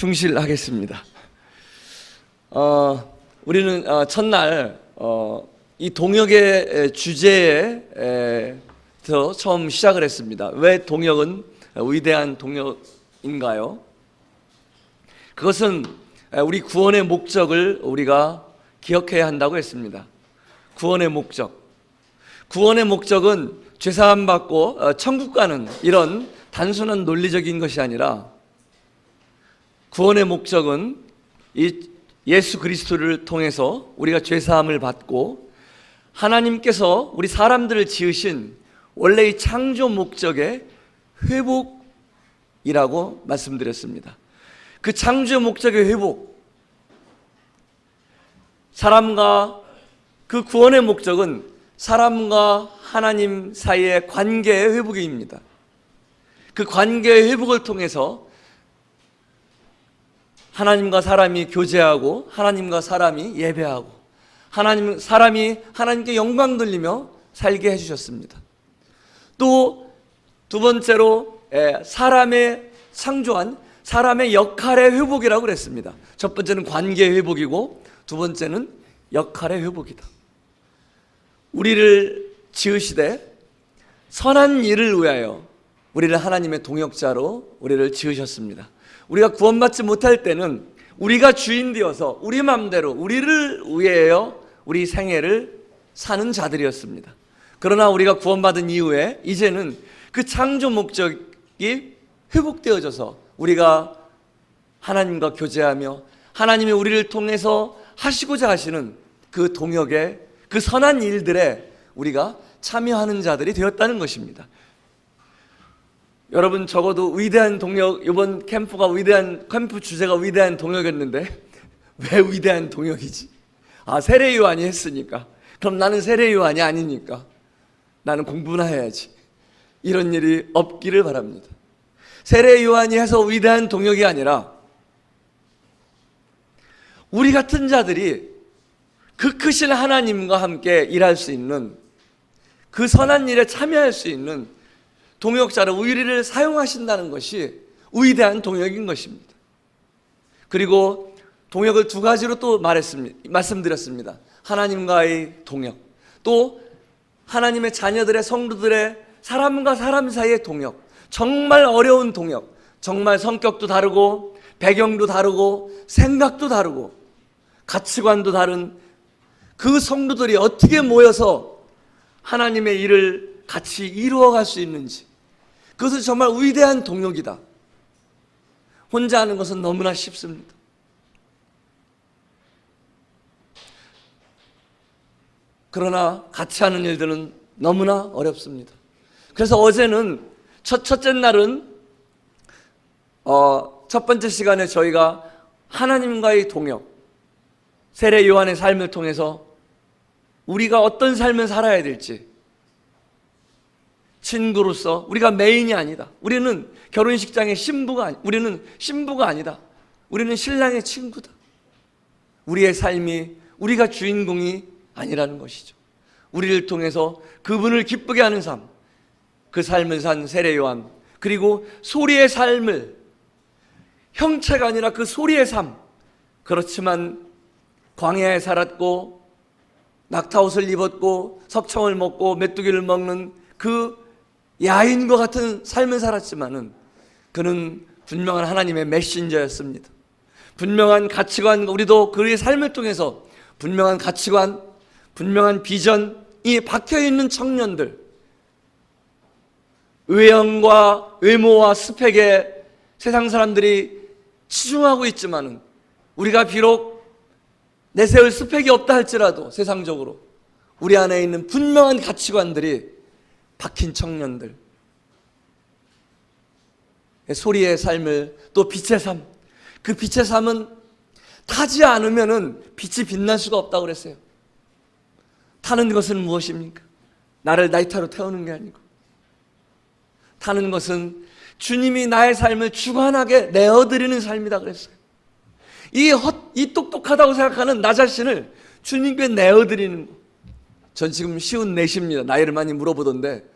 충실하겠습니다. 우리는 첫날 이 동역의 주제에서 처음 시작을 했습니다. 왜 동역은 위대한 동역인가요? 그것은 우리 구원의 목적을 우리가 기억해야 한다고 했습니다. 구원의 목적은 죄사함 받고 천국 가는 이런 단순한 논리적인 것이 아니라, 구원의 목적은 이 예수 그리스도를 통해서 우리가 죄사함을 받고 하나님께서 우리 사람들을 지으신 원래의 창조 목적의 회복이라고 말씀드렸습니다. 그 창조 목적의 회복, 그 구원의 목적은 사람과 하나님 사이의 관계의 회복입니다. 그 관계의 회복을 통해서 하나님과 사람이 교제하고 하나님과 사람이 예배하고 사람이 하나님께 영광 돌리며 살게 해주셨습니다. 또 두 번째로 사람의 창조한 사람의 역할의 회복이라고 그랬습니다. 첫 번째는 관계의 회복이고 두 번째는 역할의 회복이다. 우리를 지으시되 선한 일을 위하여 우리를 하나님의 동역자로 우리를 지으셨습니다. 우리가 구원받지 못할 때는 우리가 주인 되어서 우리 마음대로 우리를 위하여 우리 생애를 사는 자들이었습니다. 그러나 우리가 구원받은 이후에 이제는 그 창조 목적이 회복되어져서 우리가 하나님과 교제하며 하나님이 우리를 통해서 하시고자 하시는 그 동역의 그 선한 일들에 우리가 참여하는 자들이 되었다는 것입니다. 여러분, 적어도 위대한 동역, 이번 캠프 주제가 위대한 동역이었는데 왜 위대한 동역이지? 세례 요한이 했으니까. 그럼 나는 세례 요한이 아니니까 나는 공부나 해야지. 이런 일이 없기를 바랍니다. 세례 요한이 해서 위대한 동역이 아니라 우리 같은 자들이 그 크신 하나님과 함께 일할 수 있는, 그 선한 일에 참여할 수 있는 동역자로 우리를 사용하신다는 것이 위대한 동역인 것입니다. 그리고 동역을 두 가지로 또 말씀드렸습니다. 하나님과의 동역, 또 하나님의 자녀들의 성도들의 사람과 사람 사이의 동역, 정말 어려운 동역, 정말 성격도 다르고 배경도 다르고 생각도 다르고 가치관도 다른 그 성도들이 어떻게 모여서 하나님의 일을 같이 이루어갈 수 있는지, 그것은 정말 위대한 동역이다. 혼자 하는 것은 너무나 쉽습니다. 그러나 같이 하는 일들은 너무나 어렵습니다. 그래서 어제는 첫째 날은 첫 번째 시간에 저희가 하나님과의 동역, 세례 요한의 삶을 통해서 우리가 어떤 삶을 살아야 될지, 친구로서 우리가 메인이 아니다. 우리는 결혼식장의 우리는 신부가 아니다. 우리는 신랑의 친구다. 우리의 삶이 우리가 주인공이 아니라는 것이죠. 우리를 통해서 그분을 기쁘게 하는 삶, 그 삶을 산 세례 요한, 그리고 소리의 삶을, 형체가 아니라 그 소리의 삶, 그렇지만 광야에 살았고 낙타옷을 입었고 석청을 먹고 메뚜기를 먹는 그 야인과 같은 삶을 살았지만은 그는 분명한 하나님의 메신저였습니다. 분명한 가치관, 우리도 그의 삶을 통해서 분명한 가치관, 분명한 비전이 박혀있는 청년들, 외형과 외모와 스펙에 세상 사람들이 치중하고 있지만은 우리가 비록 내세울 스펙이 없다 할지라도 세상적으로 우리 안에 있는 분명한 가치관들이 박힌 청년들, 소리의 삶을, 또 빛의 삶, 그 빛의 삶은 타지 않으면은 빛이 빛날 수가 없다고 그랬어요. 타는 것은 무엇입니까? 나를 나이타로 태우는 게 아니고, 타는 것은 주님이 나의 삶을 주관하게 내어드리는 삶이다 그랬어요. 이 똑똑하다고 생각하는 나 자신을 주님께 내어드리는 것. 전 지금 54입니다. 나이를 많이 물어보던데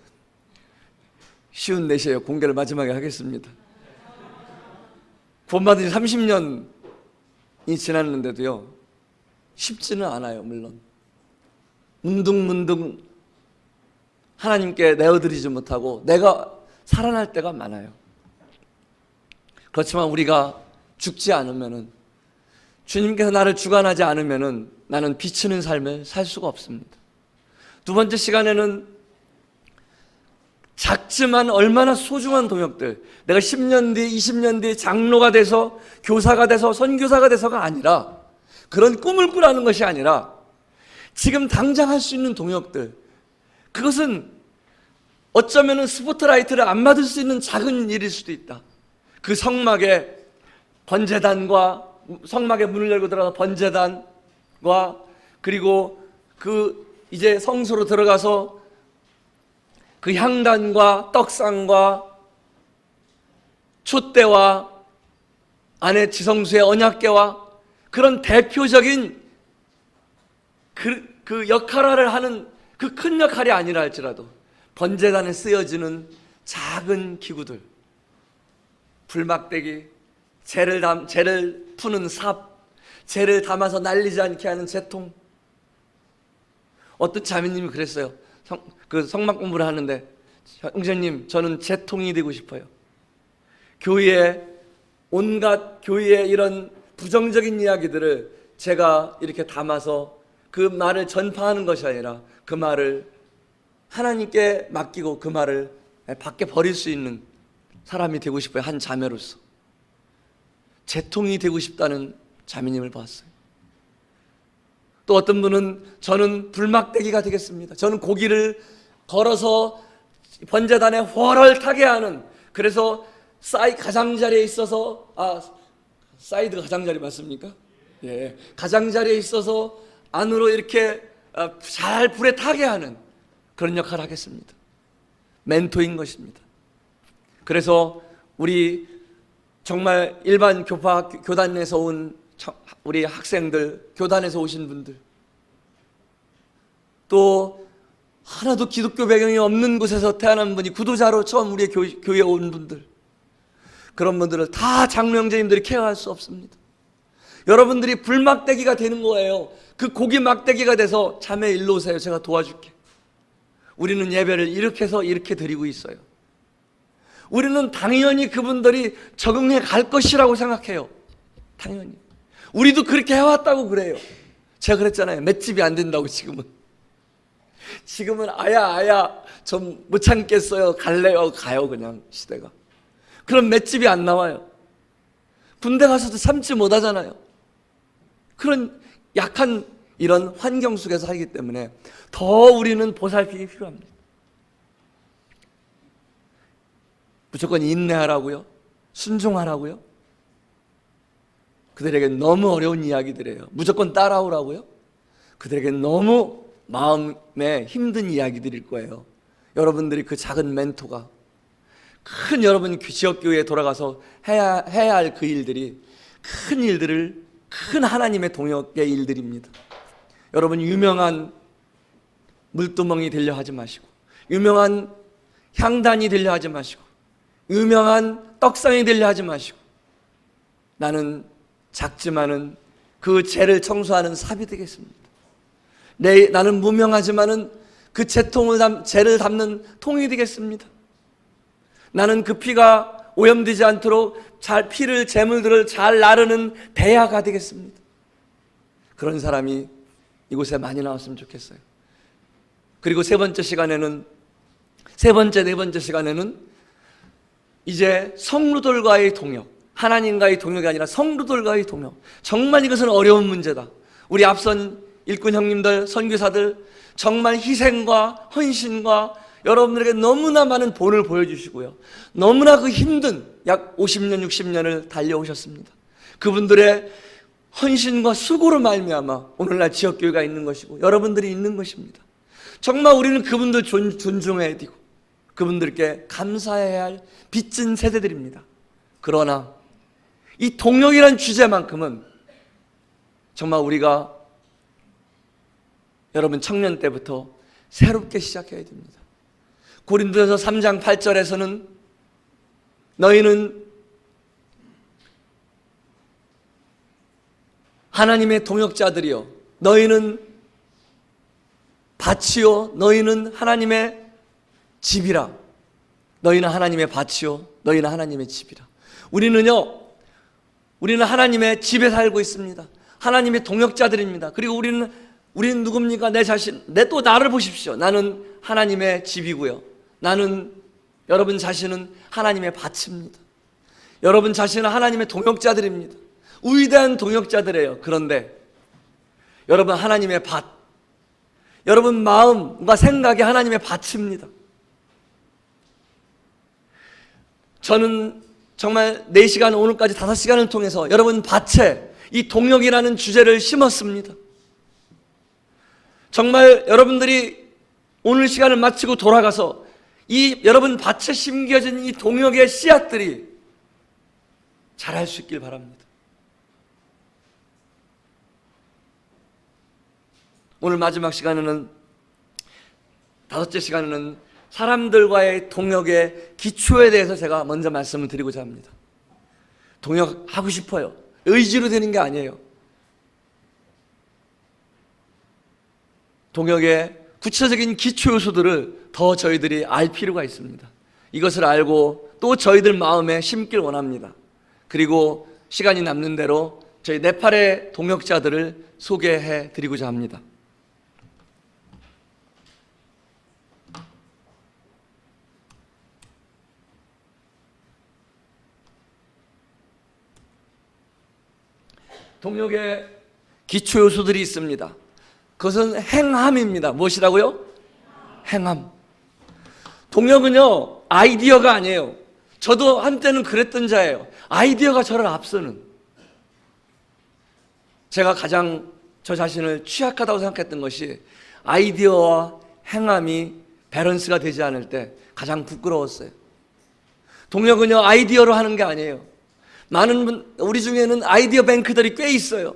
54이에요. 공개를 마지막에 하겠습니다. 구원받은 지 30년이 지났는데도요, 쉽지는 않아요. 물론 문득문득 하나님께 내어드리지 못하고 내가 살아날 때가 많아요. 그렇지만 우리가 죽지 않으면은, 주님께서 나를 주관하지 않으면은 나는 비치는 삶을 살 수가 없습니다. 두 번째 시간에는 작지만 얼마나 소중한 동역들, 내가 10년 뒤, 20년 뒤 장로가 돼서, 교사가 돼서, 선교사가 돼서가 아니라, 그런 꿈을 꾸라는 것이 아니라 지금 당장 할 수 있는 동역들, 그것은 어쩌면 스포트라이트를 안 받을 수 있는 작은 일일 수도 있다. 그 성막에 번제단과, 성막에 문을 열고 들어가서 번제단과, 그리고 그 이제 성소로 들어가서 그 향단과 떡상과 촛대와 안에 지성소의 언약궤와 그런 대표적인 그 역할을 하는 그 큰 역할이 아니라 할지라도 번제단에 쓰여지는 작은 기구들, 불막대기, 재를 푸는 삽, 재를 담아서 날리지 않게 하는 재통. 어떤 자매님이 그랬어요. 성막 공부를 하는데, 형제님, 저는 재통이 되고 싶어요. 교회에, 온갖 교회의 이런 부정적인 이야기들을 제가 이렇게 담아서 그 말을 전파하는 것이 아니라 그 말을 하나님께 맡기고 그 말을 밖에 버릴 수 있는 사람이 되고 싶어요. 한 자매로서 재통이 되고 싶다는 자매님을 봤어요. 또 어떤 분은 저는 불막대기가 되겠습니다. 저는 고기를 걸어서 번제단에 훨훨 타게 하는, 그래서 가장자리에 있어서, 사이드 가장자리 맞습니까? 예, 가장자리에 있어서 안으로 이렇게 잘 불에 타게 하는 그런 역할을 하겠습니다. 멘토인 것입니다. 그래서 우리 정말 일반 교단에서 온 우리 학생들, 교단에서 오신 분들, 또 하나도 기독교 배경이 없는 곳에서 태어난 분이 구도자로 처음 우리 교회에 온 분들, 그런 분들을 다 장로 형제님들이 케어할 수 없습니다. 여러분들이 불막대기가 되는 거예요. 그 고기 막대기가 돼서 자매 일로 오세요. 제가 도와줄게. 우리는 예배를 이렇게 해서 이렇게 드리고 있어요. 우리는 당연히 그분들이 적응해 갈 것이라고 생각해요. 당연히. 우리도 그렇게 해왔다고 그래요. 제가 그랬잖아요. 맷집이 안 된다고. 지금은 아야 좀 못 참겠어요. 갈래요. 가요. 그냥 시대가. 그럼 맷집이 안 나와요. 군대 가서도 참지 못하잖아요. 그런 약한 이런 환경 속에서 살기 때문에 더 우리는 보살핌이 필요합니다. 무조건 인내하라고요? 순종하라고요? 그들에게 너무 어려운 이야기들이에요. 무조건 따라오라고요? 그들에게 너무 마음에 힘든 이야기들일 거예요. 여러분들이 그 작은 멘토가, 큰 여러분 지역교회에 돌아가서 해야 할 그 일들이 큰 일들을, 큰 하나님의 동역의 일들입니다. 여러분, 유명한 물두멍이 되려 하지 마시고, 유명한 향단이 되려 하지 마시고, 유명한 떡상이 되려 하지 마시고, 나는 작지만은 그 죄를 청소하는 삽이 되겠습니다. 나는 무명하지만은 그 죄를 담는 통이 되겠습니다. 나는 그 피가 오염되지 않도록 피를, 재물들을 잘 나르는 대야가 되겠습니다. 그런 사람이 이곳에 많이 나왔으면 좋겠어요. 그리고 네 번째 시간에는 이제 성루들과의 동역, 하나님과의 동역이 아니라 성루들과의 동역. 정말 이것은 어려운 문제다. 우리 앞선 일꾼 형님들, 선교사들 정말 희생과 헌신과 여러분들에게 너무나 많은 본을 보여주시고요, 너무나 그 힘든 약 50년, 60년을 달려오셨습니다. 그분들의 헌신과 수고로 말미암아 오늘날 지역교회가 있는 것이고 여러분들이 있는 것입니다. 정말 우리는 그분들 존중해야 되고 그분들께 감사해야 할 빚진 세대들입니다. 그러나 이 동역이라는 주제만큼은 정말 우리가 여러분 청년 때부터 새롭게 시작해야 됩니다. 고린도전서 3장 8절에서는 너희는 하나님의 동역자들이여, 너희는 밭이요 너희는 하나님의 집이라. 너희는 하나님의 밭이요 너희는 하나님의 집이라. 우리는 하나님의 집에 살고 있습니다. 하나님의 동역자들입니다. 그리고 우리는 누굽니까? 내 자신, 또 나를 보십시오. 나는 하나님의 집이고요, 여러분 자신은 하나님의 밭입니다. 여러분 자신은 하나님의 동역자들입니다. 위대한 동역자들이에요. 그런데 여러분 하나님의 밭, 여러분 마음과 생각이 하나님의 밭입니다. 저는 정말 4시간, 오늘까지 5시간을 통해서 여러분 밭에 이 동역이라는 주제를 심었습니다. 정말 여러분들이 오늘 시간을 마치고 돌아가서 이 여러분 밭에 심겨진 이 동역의 씨앗들이 자랄 수 있길 바랍니다. 오늘 마지막 시간에는, 5째 시간에는 사람들과의 동역의 기초에 대해서 제가 먼저 말씀을 드리고자 합니다. 동역하고 싶어요. 의지로 되는 게 아니에요. 동역의 구체적인 기초 요소들을 더 저희들이 알 필요가 있습니다. 이것을 알고 또 저희들 마음에 심길 원합니다. 그리고 시간이 남는 대로 저희 네팔의 동역자들을 소개해 드리고자 합니다. 동역의 기초 요소들이 있습니다. 그것은 행함입니다. 무엇이라고요? 행함. 동역은요, 아이디어가 아니에요. 저도 한때는 그랬던 자예요. 아이디어가 저를 앞서는. 제가 가장 저 자신을 취약하다고 생각했던 것이 아이디어와 행함이 밸런스가 되지 않을 때 가장 부끄러웠어요. 동역은요, 아이디어로 하는 게 아니에요. 우리 중에는 아이디어 뱅크들이 꽤 있어요.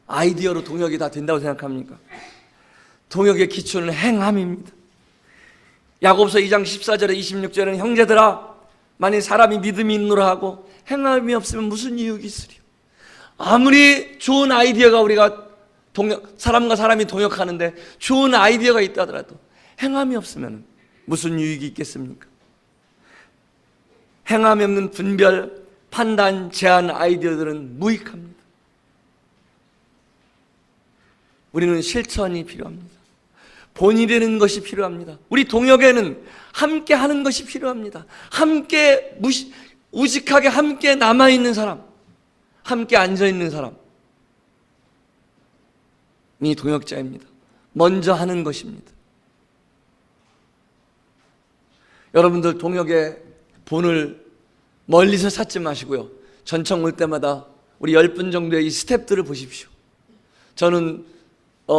아이디어로 동역이 다 된다고 생각합니까? 동역의 기초는 행함입니다. 야고보서 2장 14절에 26절에는 형제들아, 만일 사람이 믿음이 있노라 하고 행함이 없으면 무슨 유익이 있으리요. 아무리 좋은 아이디어가 우리가 사람과 사람이 동역하는데 좋은 아이디어가 있다 하더라도 행함이 없으면 무슨 유익이 있겠습니까? 행함이 없는 분별, 판단, 제안, 아이디어들은 무익합니다. 우리는 실천이 필요합니다. 본이 되는 것이 필요합니다. 우리 동역에는 함께 하는 것이 필요합니다. 함께 우직하게 함께 남아있는 사람, 함께 앉아있는 사람이 동역자입니다. 먼저 하는 것입니다. 여러분들 동역의 본을 멀리서 찾지 마시고요, 전청 올 때마다 우리 10분 정도의 이 스텝들을 보십시오. 저는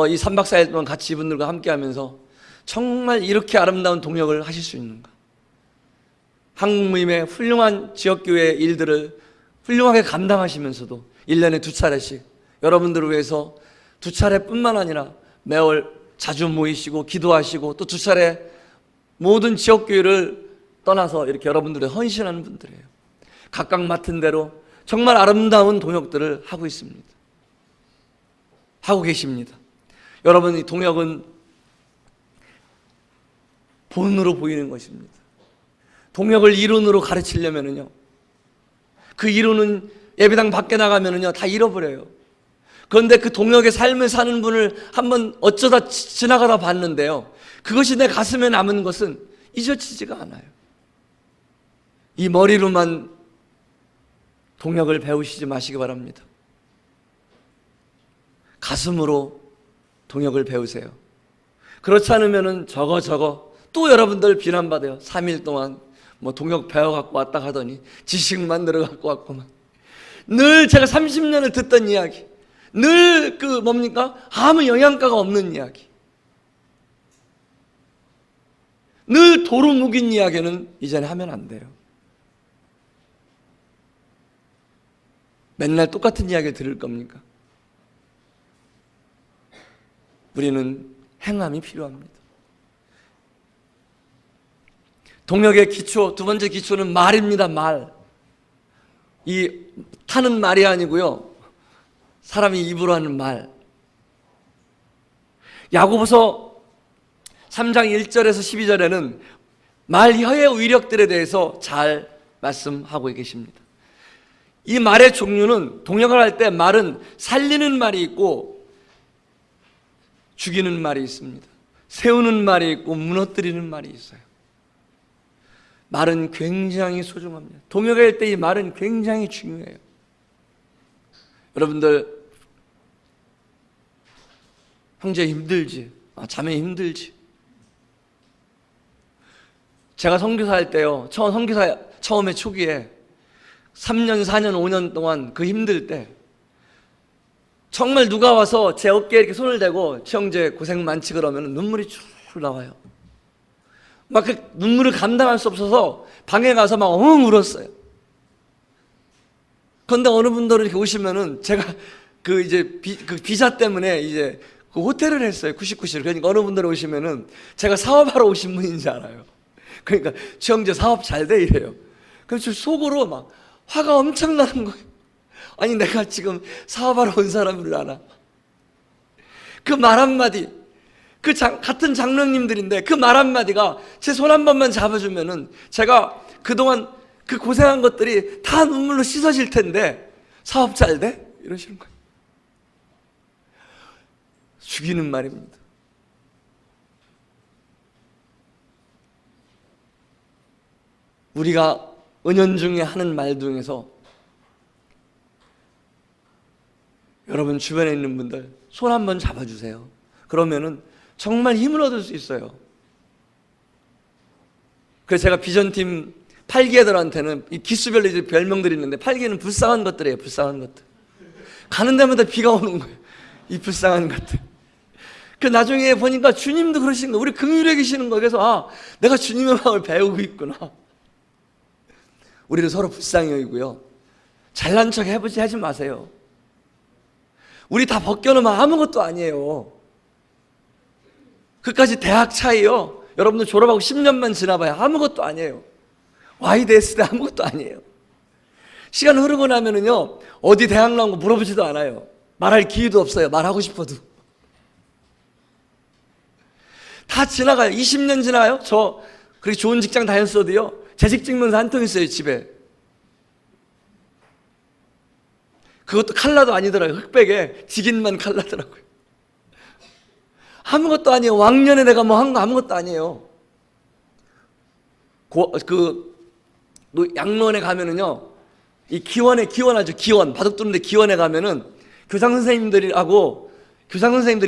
이 3박 4일 동안 같이 이분들과 함께 하면서 정말 이렇게 아름다운 동역을 하실 수 있는가, 한국모임의 훌륭한 지역교회의 일들을 훌륭하게 감당하시면서도 1년에 2차례씩 여러분들을 위해서 2차례뿐만 아니라 매월 자주 모이시고 기도하시고 또 2차례 모든 지역교회를 떠나서 이렇게 여러분들의 헌신하는 분들이에요. 각각 맡은 대로 정말 아름다운 동역들을 하고 있습니다. 하고 계십니다. 여러분, 이 동역은 본으로 보이는 것입니다. 동역을 이론으로 가르치려면요, 그 이론은 예배당 밖에 나가면요 다 잃어버려요. 그런데 그 동역의 삶을 사는 분을 한번 어쩌다 지나가다 봤는데요, 그것이 내 가슴에 남은 것은 잊어지지가 않아요. 이 머리로만 동역을 배우시지 마시기 바랍니다. 가슴으로 동역을 배우세요. 그렇지 않으면 저거 또 여러분들 비난받아요. 3일 동안 뭐 동역 배워갖고 왔다 가더니 지식만 늘어갖고 왔구만. 늘 제가 30년을 듣던 이야기, 늘 아무 영양가가 없는 이야기, 늘 도루 묵인 이야기는 이제는 하면 안 돼요. 맨날 똑같은 이야기를 들을 겁니까? 우리는 행함이 필요합니다. 동역의 기초, 두 번째 기초는 말입니다. 말. 이 타는 말이 아니고요, 사람이 입으로 하는 말. 야고보서 3장 1절에서 12절에는 말 혀의 위력들에 대해서 잘 말씀하고 계십니다. 이 말의 종류는 동역을 할 때 말은 살리는 말이 있고 죽이는 말이 있습니다. 세우는 말이 있고 무너뜨리는 말이 있어요. 말은 굉장히 소중합니다. 동역할 때 이 말은 굉장히 중요해요. 여러분들, 형제 힘들지? 자매 힘들지? 제가 선교사 할 때요, 선교사 처음에 초기에 3년, 4년, 5년 동안 그 힘들 때 정말 누가 와서 제 어깨에 이렇게 손을 대고 형제 고생 많지 그러면 눈물이 쭉 나와요. 막 그 눈물을 감당할 수 없어서 방에 가서 막 엉엉 울었어요. 그런데 어느 분들은 이렇게 오시면은 제가 그 비자 때문에 이제 그 호텔을 했어요. 99실. 그러니까 어느 분들 오시면은 제가 사업하러 오신 분인지 알아요. 그러니까 형제 사업 잘 돼 이래요. 그래서 속으로 막 화가 엄청 나는 거예요. 아니 내가 지금 사업하러 온 사람을 알아. 그 말 한마디, 같은 장로님들인데 그 말 한마디가 제 손 한 번만 잡아주면은 제가 그동안 그 고생한 것들이 다 눈물로 씻어질 텐데 사업 잘 돼? 이러시는 거예요. 죽이는 말입니다. 우리가 은연중에 하는 말 중에서 여러분 주변에 있는 분들 손 한번 잡아주세요. 그러면은 정말 힘을 얻을 수 있어요. 그래서 제가 비전팀 8기애들한테는 이 기수별로 이제 별명들이 있는데 8기는 불쌍한 것들이에요. 불쌍한 것들. 가는 데마다 비가 오는 거예요. 이 불쌍한 것들. 그 나중에 보니까 주님도 그러신 거예요. 우리 긍휼해 계시는 거예요. 그래서 내가 주님의 마음을 배우고 있구나. 우리를 서로 불쌍히 여기고요. 잘난 척 해보지 하지 마세요. 우리 다 벗겨놓으면 아무것도 아니에요. 그까지 대학 차이요. 여러분들 졸업하고 10년만 지나봐야 아무것도 아니에요. YDS 때 아무것도 아니에요. 시간 흐르고 나면은요, 어디 대학 나온 거 물어보지도 않아요. 말할 기회도 없어요. 말하고 싶어도. 다 지나가요. 20년 지나요. 저 그렇게 좋은 직장 다녔어도요, 재직 증명서 한 통 있어요, 집에. 그것도 칼라도 아니더라고요. 흑백에 직인만 칼라더라고요. 아무것도 아니에요. 왕년에 내가 뭐 한 거 아무것도 아니에요. 양로원에 가면은요, 이 기원에, 기원하죠. 기원. 바둑 두는데 기원에 가면은 교장 선생님들이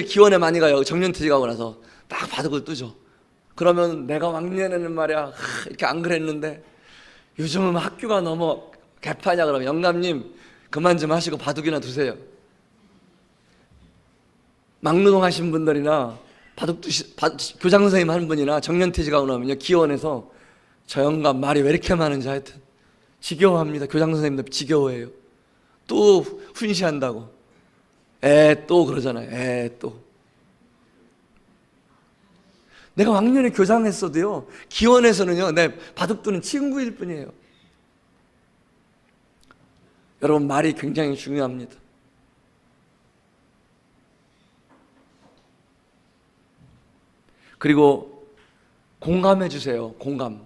기원에 많이 가요. 정년퇴직 하고 나서 막 바둑을 두죠. 그러면 내가 왕년에는 말이야, 이렇게 안 그랬는데 요즘은 학교가 너무 개판이야. 그러면 영감님 그만 좀 하시고 바둑이나 두세요. 막노동 하신 분들이나 교장 선생님 한 분이나 정년퇴직하고 나면요, 기원에서 저 영감 말이 왜 이렇게 많은지 하여튼 지겨워합니다. 교장 선생님들 지겨워해요. 또 훈시한다고. 또 그러잖아요. 또. 내가 왕년에 교장했어도요, 기원에서는요, 내 바둑 두는 친구일 뿐이에요. 여러분, 말이 굉장히 중요합니다. 그리고 공감해 주세요. 공감.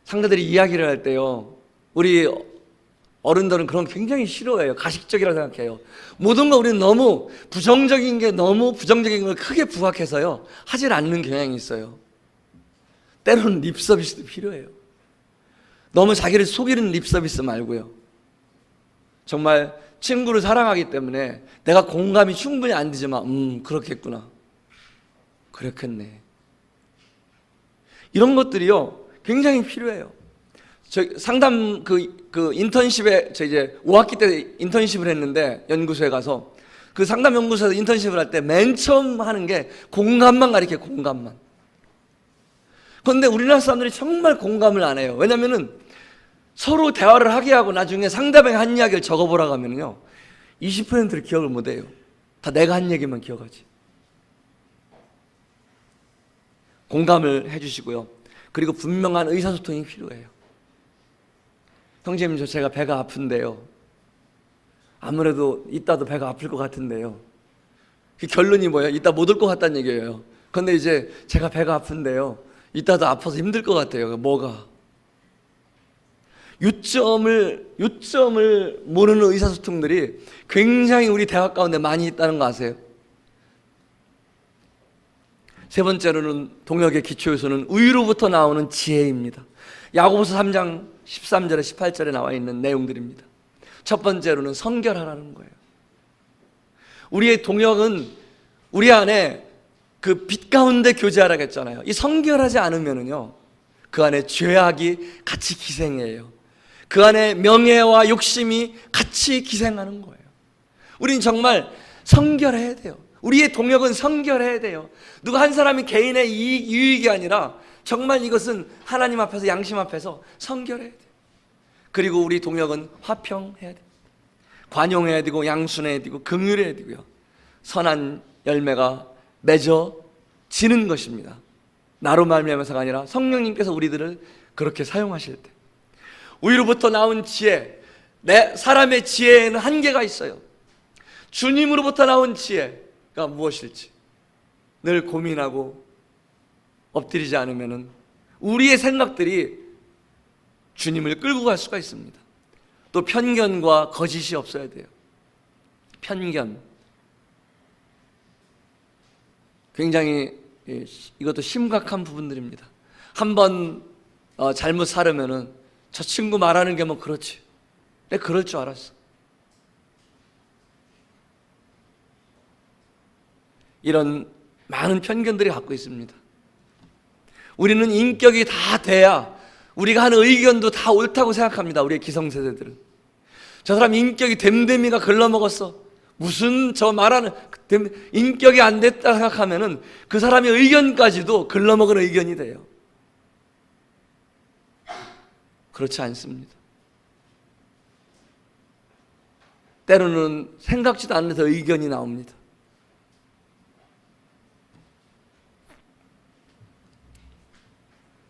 상대들이 이야기를 할 때요, 우리 어른들은 그런 거 굉장히 싫어해요. 가식적이라고 생각해요. 모든 거 우리는 너무 부정적인 걸 크게 부각해서요, 하질 않는 경향이 있어요. 때로는 립 서비스도 필요해요. 너무 자기를 속이는 립 서비스 말고요. 정말 친구를 사랑하기 때문에 내가 공감이 충분히 안 되지만 그렇겠구나, 그렇겠네, 이런 것들이요 굉장히 필요해요. 저 상담 그 인턴십에 저 이제 5학기 때 인턴십을 했는데, 연구소에 가서 그 상담 연구소에서 인턴십을 할 때 맨 처음 하는 게 공감만 가르쳐요. 공감만. 그런데 우리나라 사람들이 정말 공감을 안 해요. 왜냐면은 서로 대화를 하게 하고 나중에 상대방이 한 이야기를 적어보라고 하면요, 20%를 기억을 못 해요. 다 내가 한 얘기만 기억하지. 공감을 해주시고요. 그리고 분명한 의사소통이 필요해요. 형제님, 제가 배가 아픈데요, 아무래도 이따도 배가 아플 것 같은데요. 그 결론이 뭐예요? 이따 못 올 것 같다는 얘기예요. 근데 이제 제가 배가 아픈데요, 이따도 아파서 힘들 것 같아요. 뭐가? 요점을 모르는 의사소통들이 굉장히 우리 대화 가운데 많이 있다는 거 아세요? 세 번째로는 동역의 기초 요소는 우유로부터 나오는 지혜입니다. 야고보서 3장 13절에 18절에 나와 있는 내용들입니다. 첫 번째로는 성결하라는 거예요. 우리의 동역은 우리 안에 그 빛 가운데 교제하라고 했잖아요. 이 성결하지 않으면은요, 그 안에 죄악이 같이 기생해요. 그 안에 명예와 욕심이 같이 기생하는 거예요. 우린 정말 성결해야 돼요. 우리의 동역은 성결해야 돼요. 누가 한 사람이 개인의 유익이 아니라 정말 이것은 하나님 앞에서, 양심 앞에서 성결해야 돼요. 그리고 우리 동역은 화평해야 돼요. 관용해야 되고 양순해야 되고 긍휼해야 되고요, 선한 열매가 맺어지는 것입니다. 나로 말미암아서가 아니라 성령님께서 우리들을 그렇게 사용하실 때. 우리로부터 나온 지혜, 사람의 지혜에는 한계가 있어요. 주님으로부터 나온 지혜가 무엇일지 늘 고민하고 엎드리지 않으면 우리의 생각들이 주님을 끌고 갈 수가 있습니다. 또 편견과 거짓이 없어야 돼요. 편견, 굉장히 이것도 심각한 부분들입니다. 한번 잘못 살으면은 저 친구 말하는 게 뭐 그렇지, 내가 그럴 줄 알았어, 이런 많은 편견들이 갖고 있습니다. 우리는 인격이 다 돼야 우리가 하는 의견도 다 옳다고 생각합니다. 우리의 기성세대들은 저 사람 인격이 됨됨이가 글러먹었어, 무슨 저 말하는 인격이 안 됐다 생각하면은 그 사람의 의견까지도 글러먹은 의견이 돼요. 그렇지 않습니다. 때로는 생각지도 않는 데서 의견이 나옵니다.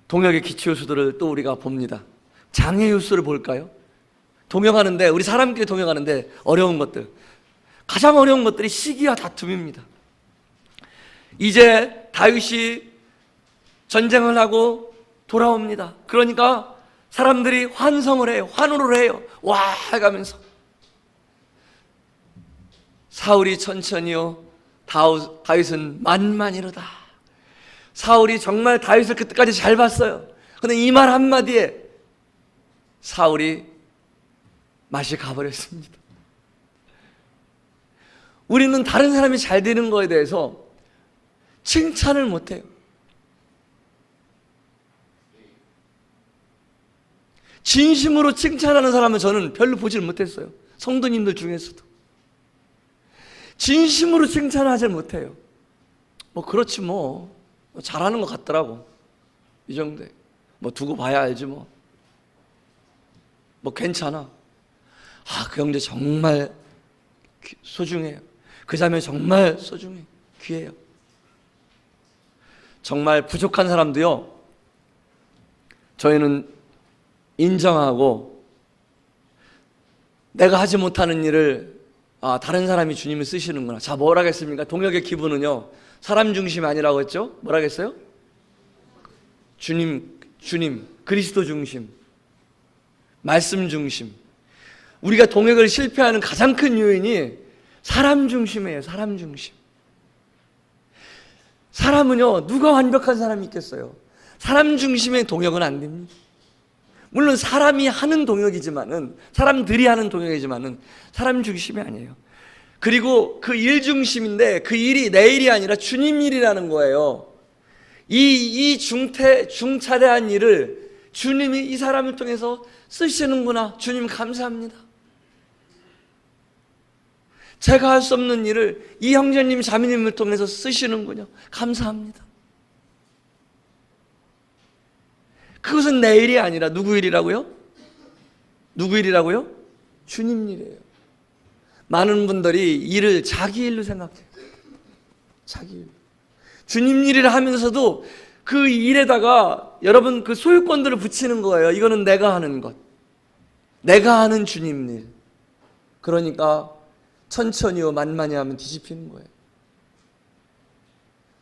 동역의 기초 요소들을 또 우리가 봅니다. 장애 요소를 볼까요? 동역하는데, 우리 사람끼리 동역하는데 어려운 것들, 가장 어려운 것들이 시기와 다툼입니다. 이제 다윗이 전쟁을 하고 돌아옵니다. 그러니까 사람들이 환성을 해요. 환호를 해요. 와 해가면서 사울이 천천히요, 다윗은 만만이로다. 사울이 정말 다윗을 그때까지 잘 봤어요. 그런데 이 말 한마디에 사울이 맛이 가버렸습니다. 우리는 다른 사람이 잘 되는 거에 대해서 칭찬을 못해요. 진심으로 칭찬하는 사람은 저는 별로 보질 못했어요. 성도님들 중에서도 진심으로 칭찬하지 못해요. 뭐 그렇지 뭐 잘하는 것 같더라고, 이 정도에 뭐 두고 봐야 알지 뭐 괜찮아. 그 형제 정말 소중해요. 그 자매 정말 소중해, 귀해요. 정말 부족한 사람도요, 저희는 인정하고 내가 하지 못하는 일을 다른 사람이 주님을 쓰시는구나. 자, 뭐라겠습니까? 동역의 기분은요, 사람 중심이 아니라고 했죠? 뭐라겠어요? 주님, 그리스도 중심, 말씀 중심. 우리가 동역을 실패하는 가장 큰 요인이 사람 중심이에요. 사람 중심. 사람은요, 누가 완벽한 사람이 있겠어요? 사람 중심의 동역은 안 됩니다. 물론 사람이 하는 동역이지만은, 사람들이 하는 동역이지만은 사람 중심이 아니에요. 그리고 그 일 중심인데 그 일이 내 일이 아니라 주님 일이라는 거예요. 이 중차대한 일을 주님이 이 사람을 통해서 쓰시는구나. 주님 감사합니다. 제가 할 수 없는 일을 이 형제님, 자매님을 통해서 쓰시는군요. 감사합니다. 그것은 내 일이 아니라 누구 일이라고요? 누구 일이라고요? 주님 일이에요. 많은 분들이 일을 자기 일로 생각해요. 자기 일. 주님 일이라 하면서도 그 일에다가 여러분 그 소유권들을 붙이는 거예요. 이거는 내가 하는 것, 내가 하는 주님 일. 그러니까 천천히요 만만히 하면 뒤집히는 거예요.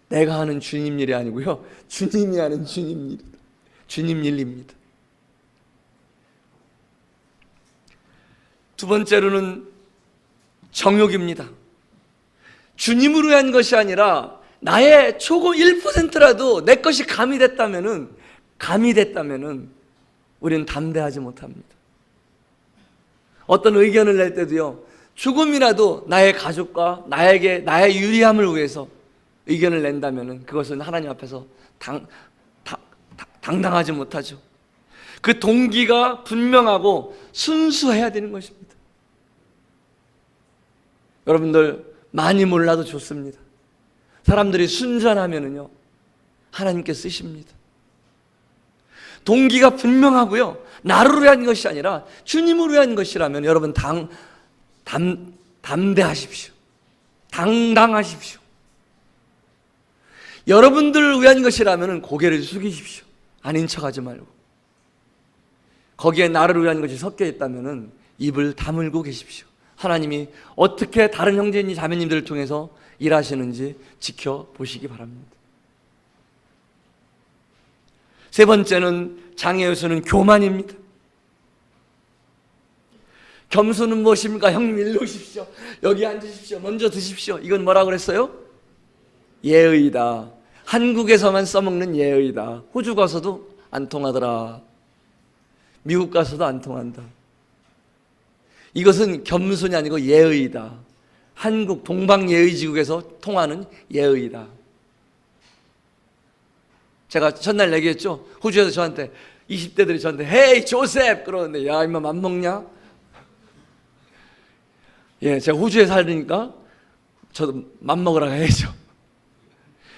내가 하는 주님 일이 아니고요, 주님이 하는 주님 일이다. 주님 일입니다. 두 번째로는 정욕입니다. 주님으로 위한 것이 아니라 나의 초고 1%라도 내 것이 가미됐다면은 우리는 담대하지 못합니다. 어떤 의견을 낼 때도요, 조금이라도 나의 가족과 나의 유리함을 위해서 의견을 낸다면은 그것은 하나님 앞에서 당당하지 못하죠. 그 동기가 분명하고 순수해야 되는 것입니다. 여러분들 많이 몰라도 좋습니다. 사람들이 순전하면은요, 하나님께 쓰십니다. 동기가 분명하고요, 나를 위한 것이 아니라 주님을 위한 것이라면 여러분 담대하십시오. 당당하십시오. 여러분들을 위한 것이라면 고개를 숙이십시오. 아닌 척하지 말고. 거기에 나를 위한 것이 섞여 있다면 입을 다물고 계십시오. 하나님이 어떻게 다른 형제님 자매님들을 통해서 일하시는지 지켜보시기 바랍니다. 세 번째는 장애 요소는 교만입니다. 겸손은 무엇입니까? 형님 일로 오십시오. 여기 앉으십시오. 먼저 드십시오. 이건 뭐라고 그랬어요? 예의다. 한국에서만 써먹는 예의다. 호주 가서도 안 통하더라. 미국 가서도 안 통한다. 이것은 겸손이 아니고 예의다. 한국 동방예의지국에서 통하는 예의다. 제가 첫날 얘기했죠. 호주에서 저한테 20대들이 저한테 헤이 조셉 그러는데, 야 임마 맘먹냐? 예, 제가 호주에 살으니까 저도 맘먹으라 해야죠.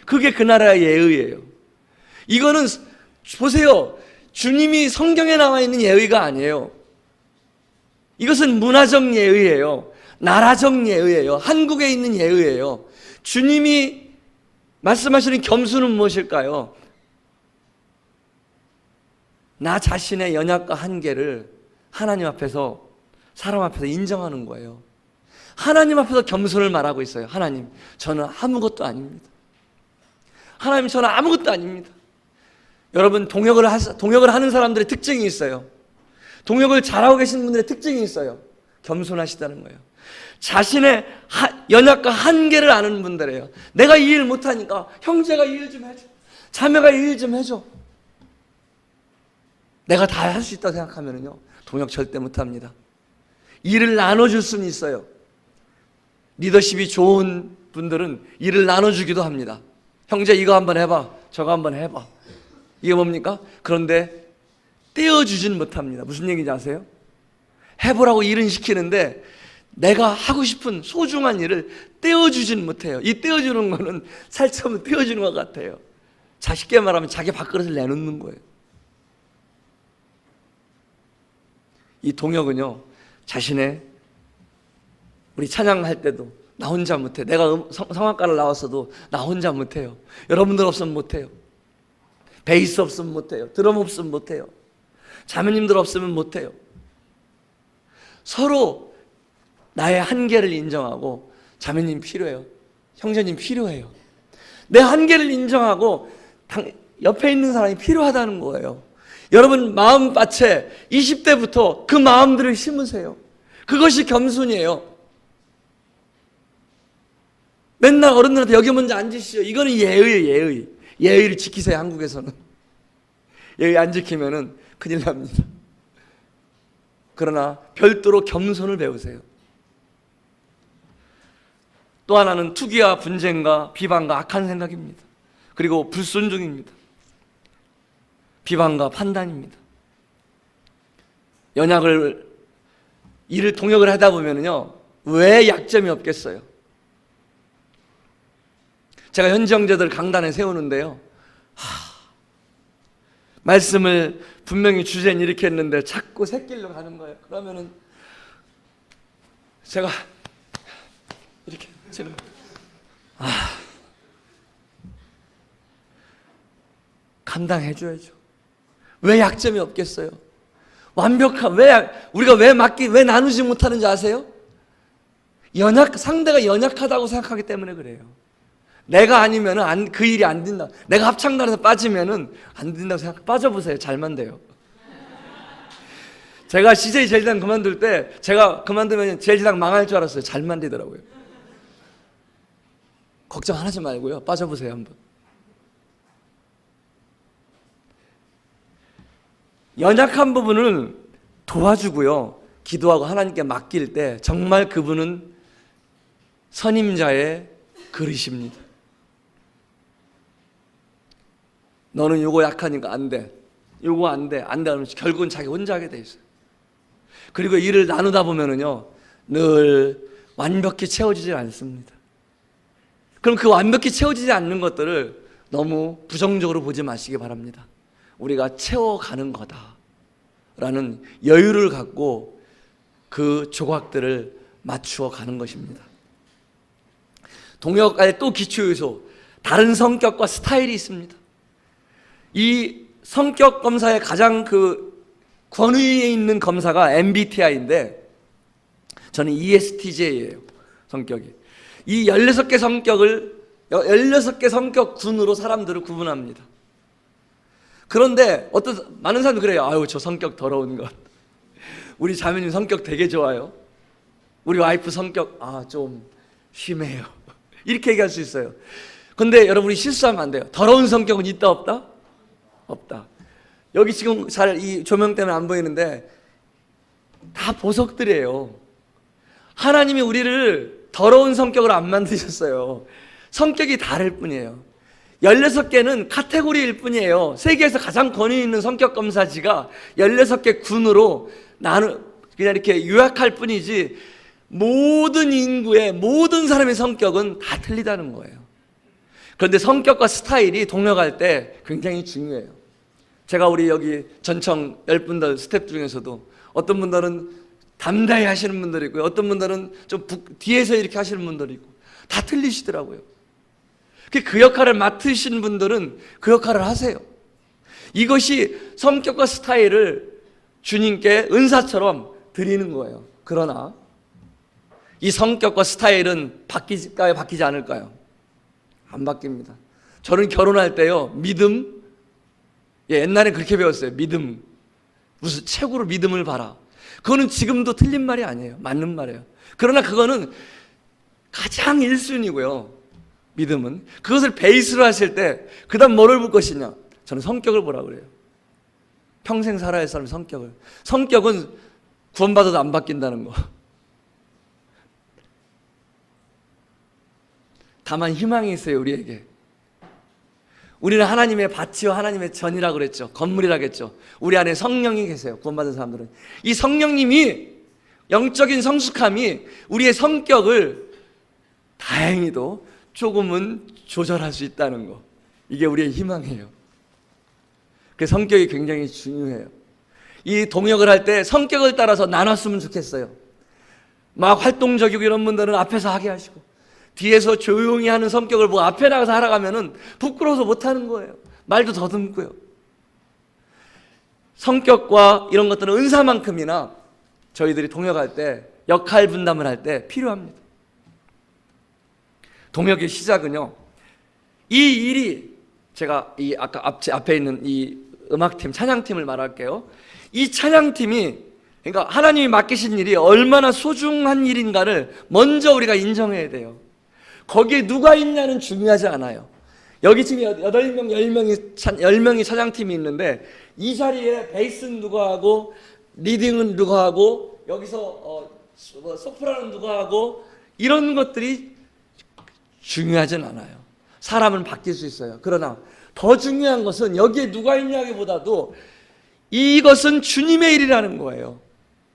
그게 그 나라의 예의예요. 이거는 보세요, 주님이 성경에 나와 있는 예의가 아니에요. 이것은 문화적 예의예요. 나라적 예의예요. 한국에 있는 예의예요. 주님이 말씀하시는 겸손은 무엇일까요? 나 자신의 연약과 한계를 하나님 앞에서, 사람 앞에서 인정하는 거예요. 하나님 앞에서 겸손을 말하고 있어요. 하나님, 저는 아무것도 아닙니다. 하나님, 저는 아무것도 아닙니다. 여러분, 동역을 하는 사람들의 특징이 있어요. 동역을 잘하고 계시는 분들의 특징이 있어요. 겸손하시다는 거예요. 자신의 연약과 한계를 아는 분들이에요. 내가 이 일 못하니까 형제가 이 일 좀 해줘, 자매가 이 일 좀 해줘. 내가 다 할 수 있다고 생각하면요, 동역 절대 못합니다. 일을 나눠줄 수는 있어요. 리더십이 좋은 분들은 일을 나눠주기도 합니다. 형제 이거 한번 해봐, 저거 한번 해봐. 이게 뭡니까? 그런데 떼어주지는 못합니다. 무슨 얘기인지 아세요? 해보라고 일은 시키는데 내가 하고 싶은 소중한 일을 떼어주지는 못해요. 이 떼어주는 거는 살처럼 떼어주는 것 같아요. 쉽게 말하면 자기 밥그릇을 내놓는 거예요. 이 동역은요, 자신의, 우리 찬양할 때도 나 혼자 못해. 내가 성악가를 나왔어도 나 혼자 못해요. 여러분들 없으면 못해요. 베이스 없으면 못해요. 드럼 없으면 못해요. 자매님들 없으면 못해요. 서로 나의 한계를 인정하고, 자매님 필요해요, 형제님 필요해요. 내 한계를 인정하고 옆에 있는 사람이 필요하다는 거예요. 여러분 마음밭에 20대부터 그 마음들을 심으세요. 그것이 겸손이에요. 맨날 어른들한테 여기 먼저 앉으시죠. 이거는 예의예요. 예의를 지키세요. 한국에서는 예의 안 지키면은 큰일 납니다. 그러나 별도로 겸손을 배우세요. 또 하나는 투기와 분쟁과 비방과 악한 생각입니다. 그리고 불순종입니다. 비방과 판단입니다. 일을 동역을 하다 보면요, 왜 약점이 없겠어요? 제가 현지 형제들 강단에 세우는데요, 말씀을 분명히 주제는 이렇게 했는데 자꾸 새길로 가는 거예요. 그러면은 제가 이렇게 지금 감당해줘야죠. 왜 약점이 없겠어요? 우리가 왜 나누지 못하는지 아세요? 상대가 연약하다고 생각하기 때문에 그래요. 내가 아니면 그 일이 안 된다. 내가 합창단에서 빠지면은 안 된다고 생각. 빠져보세요. 잘만 돼요. 제가 CJ 제일당 그만둘 때 제가 그만두면 제일당 망할 줄 알았어요. 잘만 되더라고요. 걱정 하지 말고요. 빠져보세요 한번. 연약한 부분을 도와주고요. 기도하고 하나님께 맡길 때 정말 그분은 선임자의 그릇입니다. 너는 요거 약하니까 안 돼. 요거 안 돼. 안 돼. 하면 결국은 자기 혼자 하게 돼 있어요. 그리고 일을 나누다 보면은요, 늘 완벽히 채워지지 않습니다. 그럼 그 완벽히 채워지지 않는 것들을 너무 부정적으로 보지 마시기 바랍니다. 우리가 채워가는 거다라는 여유를 갖고 그 조각들을 맞추어 가는 것입니다. 동역과의 또 기초요소, 다른 성격과 스타일이 있습니다. 이 성격 검사의 가장 권위에 있는 검사가 MBTI인데 저는 ESTJ예요. 성격이. 이 16개 성격을 16개 성격군으로 사람들을 구분합니다. 그런데 많은 사람들이 그래요. 아유, 저 성격 더러운 것. 우리 자매님 성격 되게 좋아요. 우리 와이프 성격 좀 심해요. 이렇게 얘기할 수 있어요. 근데 여러분이 실수하면 안 돼요. 더러운 성격은 있다 없다? 없다. 여기 지금 잘 이 조명 때문에 안 보이는데 다 보석들이에요. 하나님이 우리를 더러운 성격으로 안 만드셨어요. 성격이 다를 뿐이에요. 16개는 카테고리일 뿐이에요. 세계에서 가장 권위 있는 성격 검사지가 16개 군으로 그냥 이렇게 요약할 뿐이지 모든 인구의 모든 사람의 성격은 다 틀리다는 거예요. 그런데 성격과 스타일이 동력할 때 굉장히 중요해요. 제가 우리 여기 전청 10분들 스태프 중에서도 어떤 분들은 담대히 하시는 분들이 있고요. 어떤 분들은 좀 뒤에서 이렇게 하시는 분들이 있고 다 틀리시더라고요. 그 역할을 맡으신 분들은 그 역할을 하세요. 이것이 성격과 스타일을 주님께 은사처럼 드리는 거예요. 그러나 이 성격과 스타일은 바뀔까요? 바뀌지 않을까요? 안 바뀝니다. 저는 결혼할 때요, 믿음, 옛날에 그렇게 배웠어요. 믿음. 무슨 책으로 믿음을 봐라. 그거는 지금도 틀린 말이 아니에요. 맞는 말이에요. 그러나 그거는 가장 1순위고요. 믿음은. 그것을 베이스로 하실 때 그 다음 뭐를 볼 것이냐. 저는 성격을 보라고 그래요. 평생 살아야 할 사람의 성격을. 성격은 구원받아도 안 바뀐다는 거. 다만 희망이 있어요. 우리에게. 우리는 하나님의 밭이요 하나님의 전이라고 그랬죠. 건물이라고 했죠. 우리 안에 성령이 계세요. 구원받은 사람들은. 이 성령님이, 영적인 성숙함이 우리의 성격을 다행히도 조금은 조절할 수 있다는 거. 이게 우리의 희망이에요. 그 성격이 굉장히 중요해요. 이 동역을 할 때 성격을 따라서 나눴으면 좋겠어요. 막 활동적이고 이런 분들은 앞에서 하게 하시고 뒤에서 조용히 하는 성격을 보고 앞에 나가서 하러 가면은 부끄러워서 못하는 거예요. 말도 더듬고요. 성격과 이런 것들은 은사만큼이나 저희들이 동역할 때, 역할 분담을 할 때 필요합니다. 동역의 시작은요, 이 일이 제가 아까 앞에 있는 이 음악팀, 찬양팀을 말할게요. 이 찬양팀이, 그러니까 하나님이 맡기신 일이 얼마나 소중한 일인가를 먼저 우리가 인정해야 돼요. 거기에 누가 있냐는 중요하지 않아요. 여기 지금 8명, 10명이 찬양팀이 있는데 이 자리에 베이스는 누가 하고 리딩은 누가 하고 여기서 소프라노는 누가 하고 이런 것들이 중요하진 않아요. 사람은 바뀔 수 있어요. 그러나 더 중요한 것은 여기에 누가 있냐기보다도 이것은 주님의 일이라는 거예요.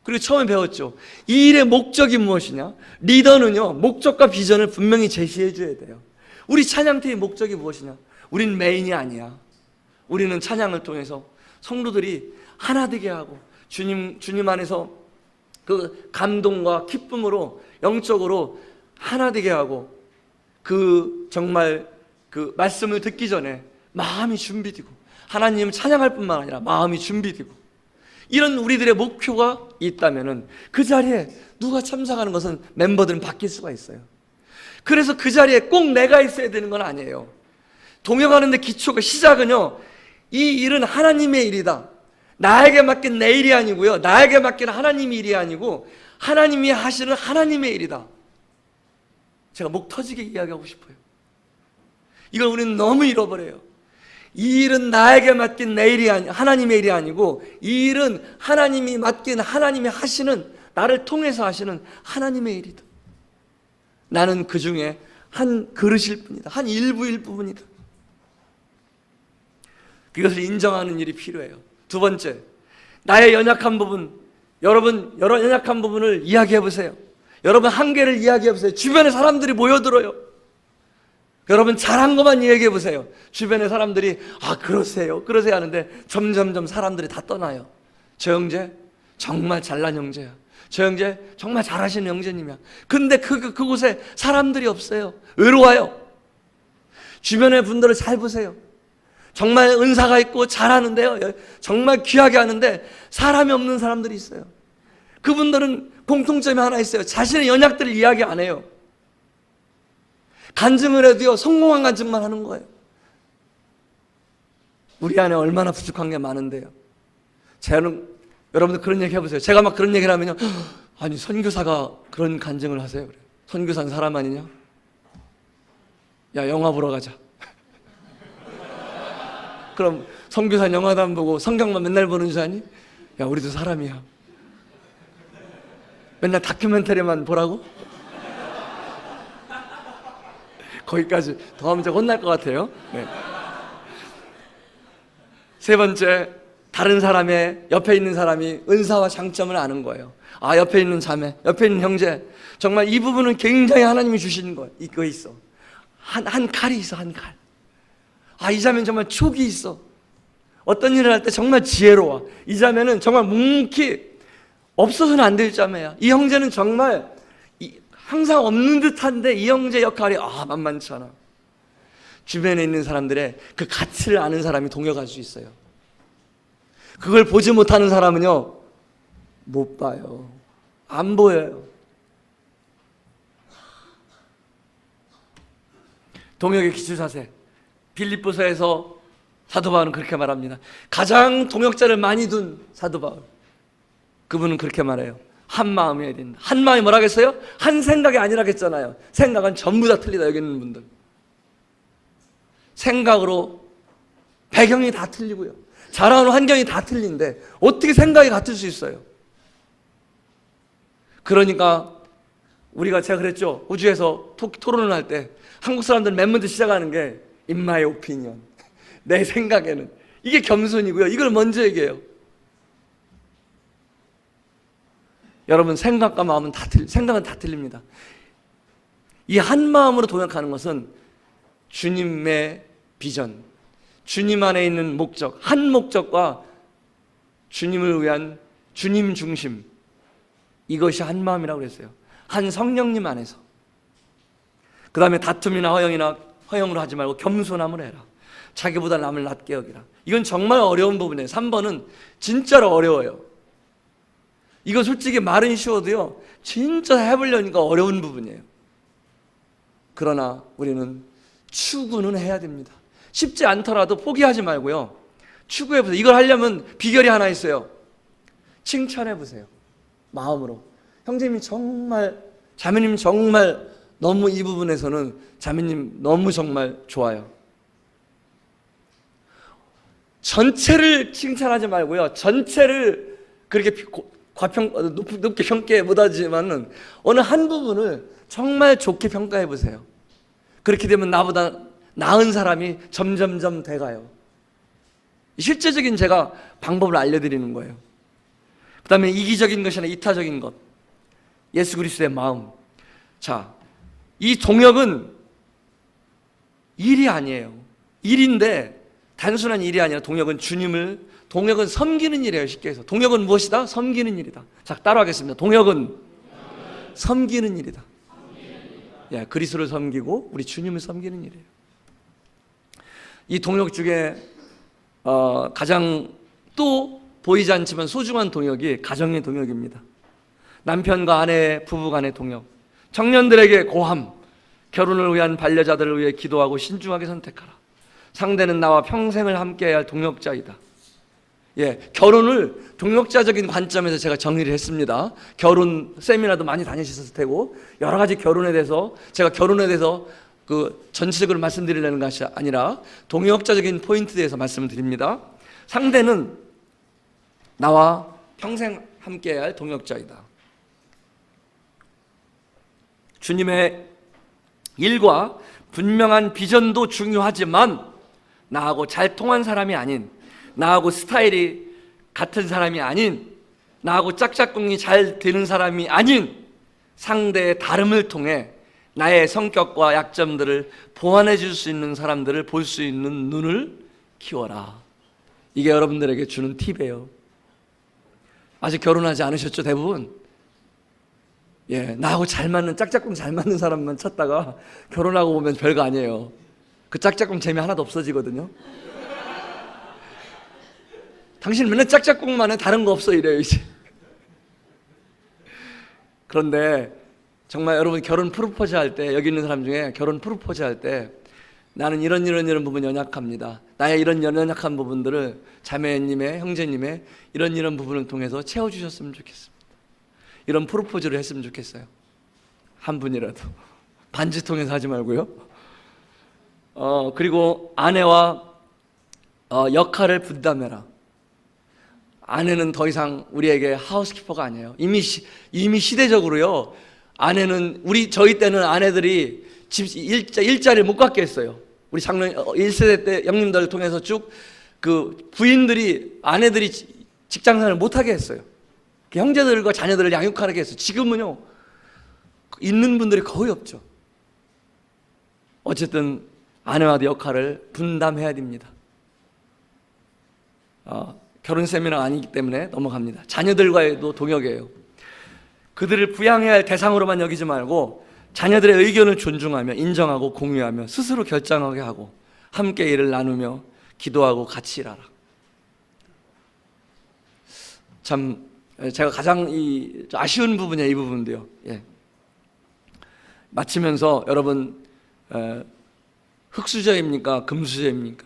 그리고 처음에 배웠죠. 이 일의 목적이 무엇이냐? 리더는요, 목적과 비전을 분명히 제시해 줘야 돼요. 우리 찬양팀의 목적이 무엇이냐? 우린 메인이 아니야. 우리는 찬양을 통해서 성도들이 하나 되게 하고 주님 안에서 그 감동과 기쁨으로 영적으로 하나 되게 하고 정말 그 말씀을 듣기 전에 마음이 준비되고 하나님 찬양할 뿐만 아니라 마음이 준비되고 이런 우리들의 목표가 있다면은 그 자리에 누가 참석하는 것은 멤버들은 바뀔 수가 있어요. 그래서 그 자리에 꼭 내가 있어야 되는 건 아니에요. 동역하는데 기초가, 시작은요, 이 일은 하나님의 일이다. 나에게 맡긴 내 일이 아니고요, 나에게 맡긴 하나님의 일이 아니고 하나님이 하시는 하나님의 일이다. 제가 목 터지게 이야기하고 싶어요. 이걸 우리는 너무 잃어버려요. 이 일은 나에게 맡긴 내 일이 아니, 하나님의 일이 아니고 이 일은 하나님이 맡긴, 하나님이 하시는, 나를 통해서 하시는 하나님의 일이다. 나는 그 중에 한 그릇일 뿐이다. 한 일부일 뿐이다. 그것을 인정하는 일이 필요해요. 두 번째, 나의 연약한 부분, 여러분 여러 연약한 부분을 이야기해 보세요. 여러분 한계를 이야기해 보세요. 주변에 사람들이 모여들어요. 여러분 잘한 것만 이야기해 보세요. 주변에 사람들이 그러세요 하는데 점점점 사람들이 다 떠나요. 저 형제 정말 잘난 형제야. 저 형제 정말 잘하시는 형제님이야. 근데 그곳에 사람들이 없어요. 외로워요. 주변의 분들을 잘 보세요. 정말 은사가 있고 잘하는데요, 정말 귀하게 하는데 사람이 없는 사람들이 있어요. 그분들은 공통점이 하나 있어요. 자신의 연약들을 이야기 안 해요. 간증을 해도요, 성공한 간증만 하는 거예요. 우리 안에 얼마나 부족한 게 많은데요. 여러분들 그런 얘기 해보세요. 제가 막 그런 얘기를 하면요, 아니 선교사가 그런 간증을 하세요. 그래요. 선교사는 사람 아니냐? 야, 영화 보러 가자. 그럼 선교사 영화도 안 보고 성경만 맨날 보는 줄 아니? 야, 우리도 사람이야. 맨날 다큐멘터리만 보라고? 거기까지 더 하면 제가 혼날 것 같아요. 네. 세 번째, 다른 사람의, 옆에 있는 사람이 은사와 장점을 아는 거예요. 옆에 있는 자매, 옆에 있는 형제, 정말 이 부분은 굉장히 하나님이 주시는 거예요. 이거 있어. 한 칼이 있어, 한 칼. 이 자매는 정말 촉이 있어. 어떤 일을 할 때 정말 지혜로워. 이 자매는 정말 묵묵히 없어서는 안 될 자매야. 이 형제는 정말 항상 없는 듯한데 이 형제 역할이 만만치 않아. 주변에 있는 사람들의 그 가치를 아는 사람이 동역할 수 있어요. 그걸 보지 못하는 사람은요, 못 봐요. 안 보여요. 동역의 기초자세, 빌립보서에서 사도 바울은 그렇게 말합니다. 가장 동역자를 많이 둔 사도 바울, 그분은 그렇게 말해요. 한 마음이어야 된다. 한 마음이 뭐라겠어요? 한 생각이 아니라겠잖아요. 생각은 전부 다 틀리다. 여기 있는 분들 생각으로 배경이 다 틀리고요, 자라는 환경이 다 틀린데 어떻게 생각이 같을 수 있어요? 그러니까 제가 그랬죠. 우주에서 토론을 할 때 한국 사람들은 맨 먼저 시작하는 게 In my opinion, 내 생각에는. 이게 겸손이고요. 이걸 먼저 얘기해요. 여러분, 생각과 마음은 생각은 다 틀립니다. 이 한 마음으로 동역하는 것은 주님의 비전, 주님 안에 있는 목적, 한 목적과 주님을 위한 주님 중심, 이것이 한 마음이라고 그랬어요. 한 성령님 안에서. 그 다음에 다툼이나 허영으로 하지 말고 겸손함을 해라. 자기보다 남을 낮게 여기라. 이건 정말 어려운 부분이에요. 3번은 진짜로 어려워요. 이거 솔직히 말은 쉬워도요, 진짜 해보려니까 어려운 부분이에요. 그러나 우리는 추구는 해야 됩니다. 쉽지 않더라도 포기하지 말고요, 추구해보세요. 이걸 하려면 비결이 하나 있어요. 칭찬해보세요. 마음으로. 형제님이 정말, 자매님 정말 너무 이 부분에서는 자매님 너무 정말 좋아요. 전체를 칭찬하지 말고요, 전체를 그렇게 높게 평가해 못하지만은 어느 한 부분을 정말 좋게 평가해 보세요. 그렇게 되면 나보다 나은 사람이 점점점 돼가요. 실제적인 제가 방법을 알려드리는 거예요. 그 다음에 이기적인 것이나 이타적인 것, 예수 그리스도의 마음. 자, 이 동역은 일이 아니에요. 일인데 단순한 일이 아니라 동역은 섬기는 일이에요. 쉽게 해서 동역은 무엇이다? 섬기는 일이다. 자, 따라하겠습니다. 동역은 섬기는 일이다. 예, 그리스도를 섬기고 우리 주님을 섬기는 일이에요. 이 동역 중에 가장 또 보이지 않지만 소중한 동역이 가정의 동역입니다. 남편과 아내, 부부 간의 동역, 청년들에게 고함, 결혼을 위한 반려자들을 위해 기도하고 신중하게 선택하라. 상대는 나와 평생을 함께해야 할 동역자이다. 결혼을 동역자적인 관점에서 제가 정리를 했습니다. 결혼 세미나도 많이 다니셨을 테고, 여러 가지 결혼에 대해서, 제가 결혼에 대해서 그 전체적으로 말씀드리려는 것이 아니라 동역자적인 포인트에 대해서 말씀을 드립니다. 상대는 나와 평생 함께해야 할 동역자이다. 주님의 일과 분명한 비전도 중요하지만 나하고 잘 통한 사람이 아닌, 나하고 스타일이 같은 사람이 아닌, 나하고 짝짝꿍이 잘 되는 사람이 아닌 상대의 다름을 통해 나의 성격과 약점들을 보완해 줄 수 있는 사람들을 볼 수 있는 눈을 키워라. 이게 여러분들에게 주는 팁이에요. 아직 결혼하지 않으셨죠, 대부분? 나하고 잘 맞는, 짝짝꿍 잘 맞는 사람만 찾다가 결혼하고 보면 별거 아니에요. 그 짝짝꿍 재미 하나도 없어지거든요. 당신 맨날 짝짝꿍만 해, 다른 거 없어, 이래요 이제. 그런데 정말 여러분 결혼 프로포즈 할 때, 여기 있는 사람 중에 결혼 프로포즈 할 때 나는 이런 부분이 연약합니다, 나의 이런 연약한 부분들을 자매님의, 형제님의 이런 부분을 통해서 채워주셨으면 좋겠습니다. 이런 프로포즈를 했으면 좋겠어요. 한 분이라도. 반지 통해서 하지 말고요. 그리고 아내와 역할을 분담해라. 아내는 더 이상 우리에게 하우스키퍼가 아니에요. 이미 시대적으로요, 아내는, 저희 때는 아내들이 집 일자리를 못 갖게 했어요. 우리 작년 1세대 때 형님들 통해서 쭉 그 부인들이, 아내들이 직장생활을 못하게 했어요. 형제들과 자녀들을 양육하게 했어요. 지금은요, 있는 분들이 거의 없죠. 어쨌든 아내와의 역할을 분담해야 됩니다. 결혼 세미나가 아니기 때문에 넘어갑니다. 자녀들과의도 동역이에요. 그들을 부양해야 할 대상으로만 여기지 말고 자녀들의 의견을 존중하며 인정하고 공유하며 스스로 결정하게 하고 함께 일을 나누며 기도하고 같이 일하라. 참 제가 가장 아쉬운 부분이에요, 이 부분도요. 마치면서 여러분, 흙수저입니까? 금수저입니까?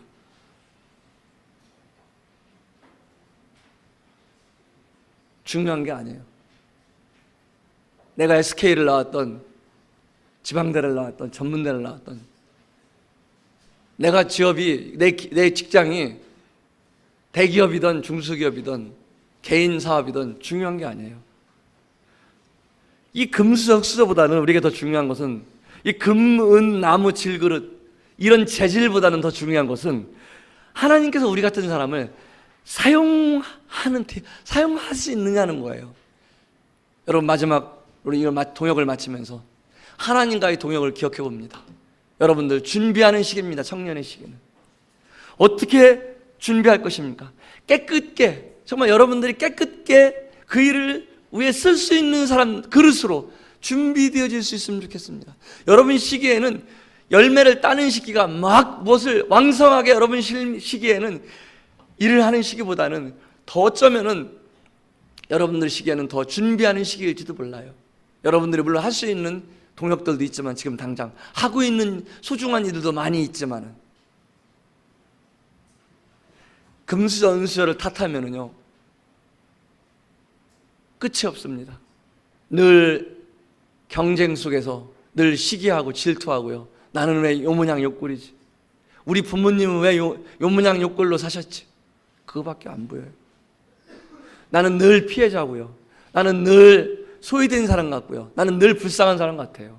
중요한 게 아니에요. 내가 SK를 나왔던, 지방대를 나왔던, 전문대를 나왔던, 내가 직업이, 내 직장이 대기업이든 중소기업이든 개인 사업이든 중요한 게 아니에요. 이 금수저, 흙수저보다는 우리에게 더 중요한 것은, 이 금, 은, 나무, 질그릇 이런 재질보다는 더 중요한 것은 하나님께서 우리 같은 사람을 사용할 수 있느냐는 거예요. 여러분, 마지막 우리 이 동역을 마치면서 하나님과의 동역을 기억해 봅니다. 여러분들 준비하는 시기입니다. 청년의 시기는 어떻게 준비할 것입니까? 깨끗게, 정말 여러분들이 깨끗게 그 일을 위해 쓸 수 있는 사람 그릇으로 준비되어질 수 있으면 좋겠습니다. 여러분 시기에는 열매를 따는 시기가 막 무엇을 왕성하게, 여러분 시기에는 일을 하는 시기보다는 더 어쩌면은 여러분들 시기에는 더 준비하는 시기일지도 몰라요. 여러분들이 물론 할 수 있는 동역들도 있지만, 지금 당장 하고 있는 소중한 일들도 많이 있지만은, 금수저 은수저를 탓하면은요 끝이 없습니다. 늘 경쟁 속에서 늘 시기하고 질투하고요. 나는 왜 요 모양 요 꼴이지? 우리 부모님은 왜 요 모양 요 꼴로 사셨지? 그거밖에 안 보여요. 나는 늘 피해자고요. 나는 늘 소외된 사람 같고요. 나는 늘 불쌍한 사람 같아요.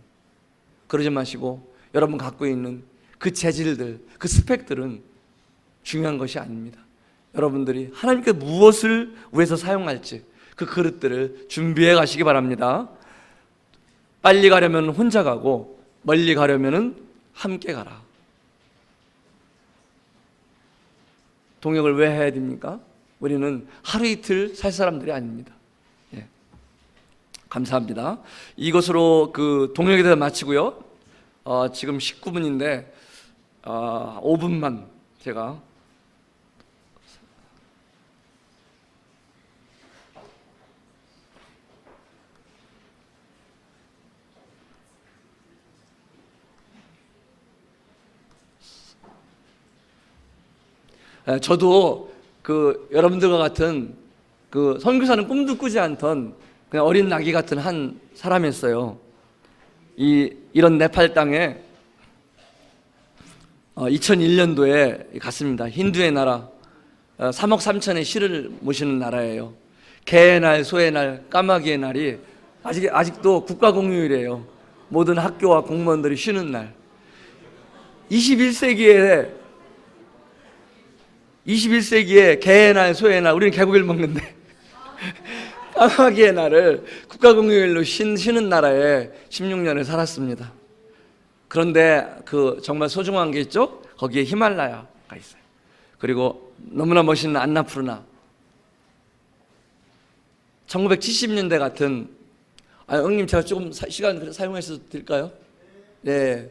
그러지 마시고 여러분 갖고 있는 그 재질들, 그 스펙들은 중요한 것이 아닙니다. 여러분들이 하나님께 무엇을 위해서 사용할지 그 그릇들을 준비해 가시기 바랍니다. 빨리 가려면 혼자 가고 멀리 가려면 함께 가라. 동역을 왜 해야 됩니까? 우리는 하루 이틀 살 사람들이 아닙니다. 감사합니다. 이것으로 그 동역에 대해서 마치고요. 지금 19분인데 5분만 제가 저도 그 여러분들과 같은 그 선교사는 꿈도 꾸지 않던 그냥 어린 나귀 같은 한 사람이었어요. 이런 네팔 땅에 2001년도에 갔습니다. 힌두의 나라, 3억 3천의 실을 모시는 나라예요. 개의 날, 소의 날, 까마귀의 날이 아직도 국가공휴일이에요. 모든 학교와 공무원들이 쉬는 날. 21세기에 개의 날, 소의 날, 우리는 개고기를 먹는데 까마귀의 날을 국가공휴일로 쉬는 나라에 16년을 살았습니다. 그런데 그 정말 소중한 게 있죠? 거기에 히말라야가 있어요. 그리고 너무나 멋있는 안나푸르나. 1970년대 같은, 형님 제가 조금 시간 사용해서 될까요? 네.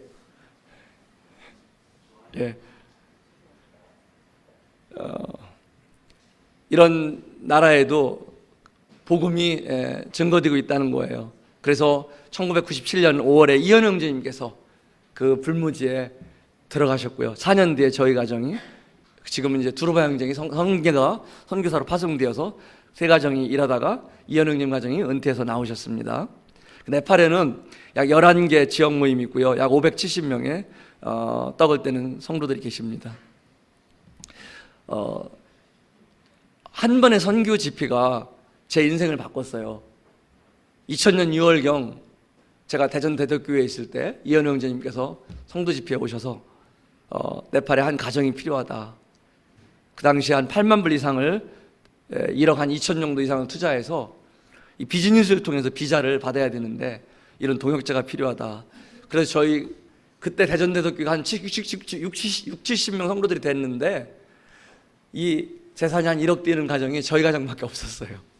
예. 이런 나라에도 복음이 증거되고 있다는 거예요. 그래서 1997년 5월에 이현우 형제님께서 그 불무지에 들어가셨고요. 4년 뒤에 저희 가정이, 지금은 이제 두루바 형제가 선교사로 파송되어서 세 가정이 일하다가 이현우 형님 가정이 은퇴해서 나오셨습니다. 네팔에는 약 11개 지역 모임이 있고요. 약 570명의 떡을 떼는 성도들이 계십니다. 한 번의 선교 집회가 제 인생을 바꿨어요. 2000년 6월경 제가 대전 대덕교회에 있을 때 이현우 형제님께서 성도 집회에 오셔서 네팔에 한 가정이 필요하다. 그 당시에 한 8만 불 이상을 1억 한 2천 정도 이상을 투자해서 이 비즈니스를 통해서 비자를 받아야 되는데 이런 동역자가 필요하다. 그래서 저희 그때 대전 대덕교회가 한 70명 성도들이 됐는데 이 재산이 한 1억 되는 가정이 저희 가정밖에 없었어요.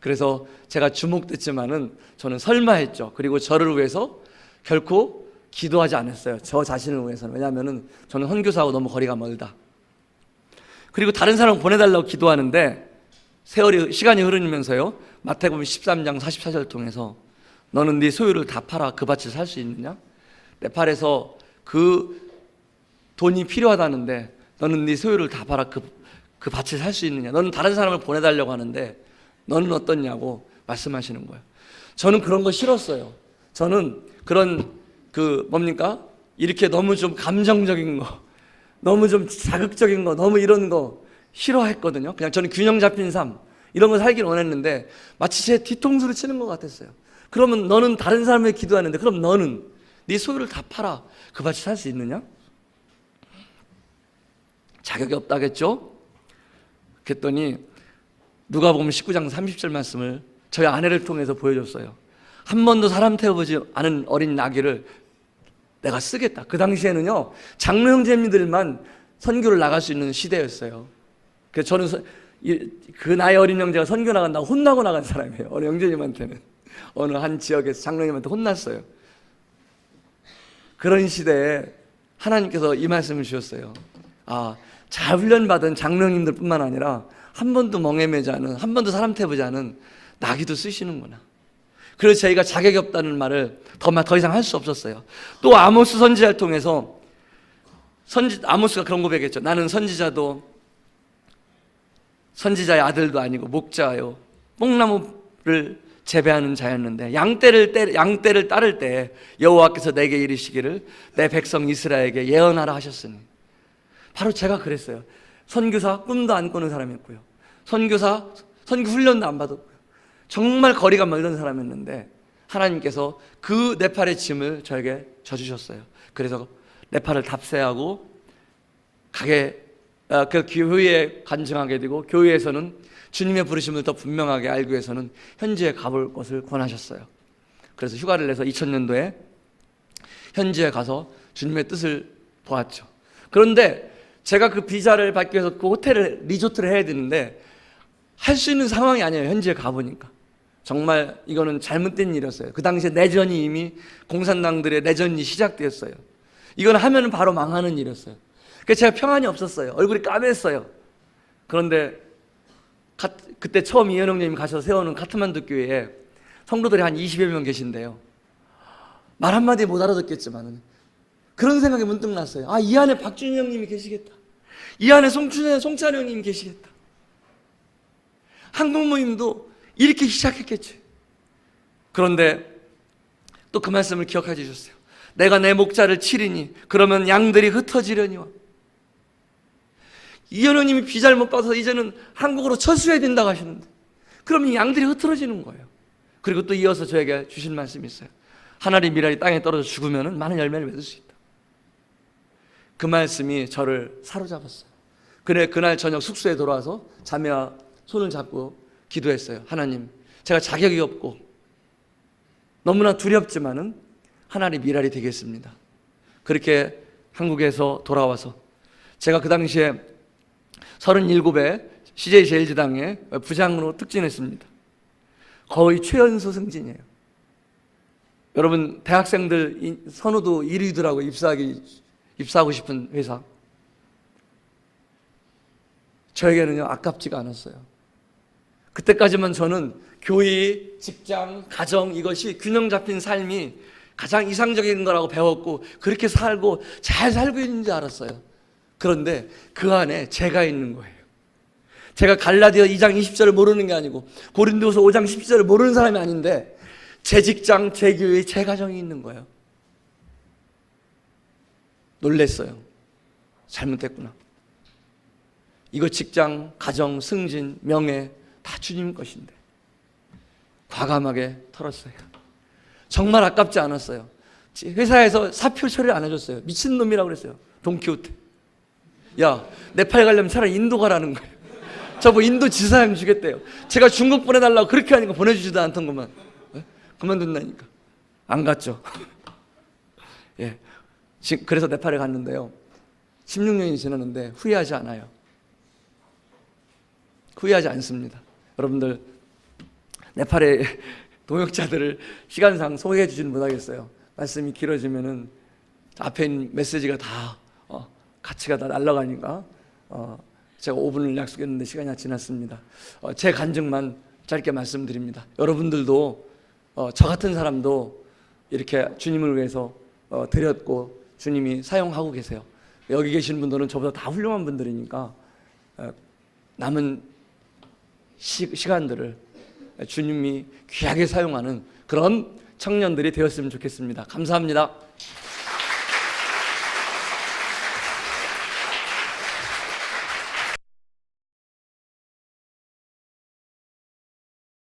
그래서 제가 주목됐지만은 저는 설마 했죠. 그리고 저를 위해서 결코 기도하지 않았어요. 저 자신을 위해서는. 왜냐하면은 저는 선교사하고 너무 거리가 멀다. 그리고 다른 사람 보내달라고 기도하는데 시간이 흐르면서요, 마태복음 13장 44절 통해서 너는 네 소유를 다 팔아 그 밭을 살 수 있느냐? 네팔에서 그 돈이 필요하다는데 너는 네 소유를 다 팔아 그 밭을 살 수 있느냐? 너는 다른 사람을 보내달라고 하는데 너는 어떻냐고 말씀하시는 거예요. 저는 그런 거 싫었어요. 저는 그런 이렇게 너무 좀 감정적인 거, 너무 좀 자극적인 거, 너무 이런 거 싫어했거든요. 그냥 저는 균형 잡힌 삶, 이런 거 살길 원했는데 마치 제 뒤통수를 치는 것 같았어요. 그러면 너는 다른 사람을 기도하는데 그럼 너는 네 소유를 다 팔아 그 밭을 살 수 있느냐? 자격이 없다겠죠? 그랬더니 누가복음 19장 30절 말씀을 저희 아내를 통해서 보여줬어요. 한 번도 사람 태워보지 않은 어린 나귀를 내가 쓰겠다. 그 당시에는요, 장로 형제님들만 선교를 나갈 수 있는 시대였어요. 그래서 저는 그 나이 어린 형제가 선교 나간다고 혼나고 나간 사람이에요. 어느 형제님한테는, 어느 한 지역에서 장로님한테 혼났어요. 그런 시대에 하나님께서 이 말씀을 주셨어요. 잘 훈련받은 장로님들 뿐만 아니라 한 번도 멍해매지 않은, 한 번도 사람 태우지 않은 나귀도 쓰시는구나. 그래서 저희가 자격이 없다는 말을 더 이상 할 수 없었어요. 또 아모스 선지자를 통해서 아모스가 그런 고백했죠. 나는 선지자의 아들도 아니고 목자요, 뽕나무를 재배하는 자였는데 양떼를 따를 때 여호와께서 내게 이르시기를 내 백성 이스라엘에게 예언하라 하셨으니. 바로 제가 그랬어요. 선교사 꿈도 안 꾸는 사람이었고요, 선교 훈련도 안 받았고요, 정말 거리가 멀던 사람이었는데 하나님께서 그 네팔의 짐을 저에게 져주셨어요. 그래서 네팔을 답세하고 그 교회에 간증하게 되고, 교회에서는 주님의 부르심을 더 분명하게 알기 위해서는 현지에 가볼 것을 권하셨어요. 그래서 휴가를 내서 2000년도에 현지에 가서 주님의 뜻을 보았죠. 그런데 제가 그 비자를 받기 위해서 그 리조트를 해야 되는데 할 수 있는 상황이 아니에요. 현지에 가보니까 정말 이거는 잘못된 일이었어요. 그 당시에 내전이 이미 공산당들의 내전이 시작되었어요. 이건 하면 바로 망하는 일이었어요. 그래서 제가 평안이 없었어요. 얼굴이 까맸어요. 그런데 그때 처음 이현웅님이 가셔서 세우는 카트만두 교회에 성도들이 한 20여 명 계신데요, 말 한마디 못 알아듣겠지만 그런 생각이 문득 났어요. 이 안에 박준희 형님이 계시겠다. 이 안에 송찬영님 계시겠다. 한국 모임도 이렇게 시작했겠지. 그런데 또 그 말씀을 기억해 주셨어요. 내가 내 목자를 치리니 그러면 양들이 흩어지려니와. 이현우님이 비 잘못 봐서 이제는 한국으로 철수해야 된다고 하시는데 그럼 이 양들이 흩어지는 거예요. 그리고 또 이어서 저에게 주신 말씀이 있어요. 하나리 미랄이 땅에 떨어져 죽으면 많은 열매를 맺을 수 있다. 그 말씀이 저를 사로잡았어요. 그래 그날 저녁 숙소에 돌아와서 자매와 손을 잡고 기도했어요. 하나님, 제가 자격이 없고 너무나 두렵지만은 하나님 미랄이 되겠습니다. 그렇게 한국에서 돌아와서 제가 그 당시에 37에 CJ 제일지당에 부장으로 특진했습니다. 거의 최연소 승진이에요. 여러분 대학생들 선호도 1위더라고. 입사하고 싶은 회사. 저에게는요 아깝지가 않았어요. 그때까지만 저는 교회, 직장, 가정 이것이 균형 잡힌 삶이 가장 이상적인 거라고 배웠고 그렇게 살고 잘 살고 있는 줄 알았어요. 그런데 그 안에 제가 있는 거예요. 제가 갈라디아 2장 20절을 모르는 게 아니고 고린도서 5장 10절을 모르는 사람이 아닌데 제 직장, 제 교회, 제 가정이 있는 거예요. 놀랬어요. 잘못했구나. 이거 직장, 가정, 승진, 명예 다 주님 것인데 과감하게 털었어요. 정말 아깝지 않았어요. 회사에서 사표 처리를 안 해줬어요. 미친놈이라고 그랬어요. 돈키호테. 야, 네팔 가려면 차라리 인도 가라는 거예요. 저보 인도 지사장 주겠대요. 제가 중국 보내달라고 그렇게 하니까 보내주지도 않던 것만. 그만둔다니까. 안 갔죠. 예. 그래서 네팔에 갔는데요. 16년이 지났는데 후회하지 않아요. 후회하지 않습니다. 여러분들 네팔의 동역자들을 시간상 소개해 주지는 못하겠어요. 말씀이 길어지면은 앞에 있는 메시지가 다 가치가 다 날아가니까 제가 5분을 약속했는데 시간이 다 지났습니다. 제 간증만 짧게 말씀드립니다. 여러분들도 저 같은 사람도 이렇게 주님을 위해서 드렸고 주님이 사용하고 계세요. 여기 계신 분들은 저보다 다 훌륭한 분들이니까 남은 시간들을 주님이 귀하게 사용하는 그런 청년들이 되었으면 좋겠습니다. 감사합니다.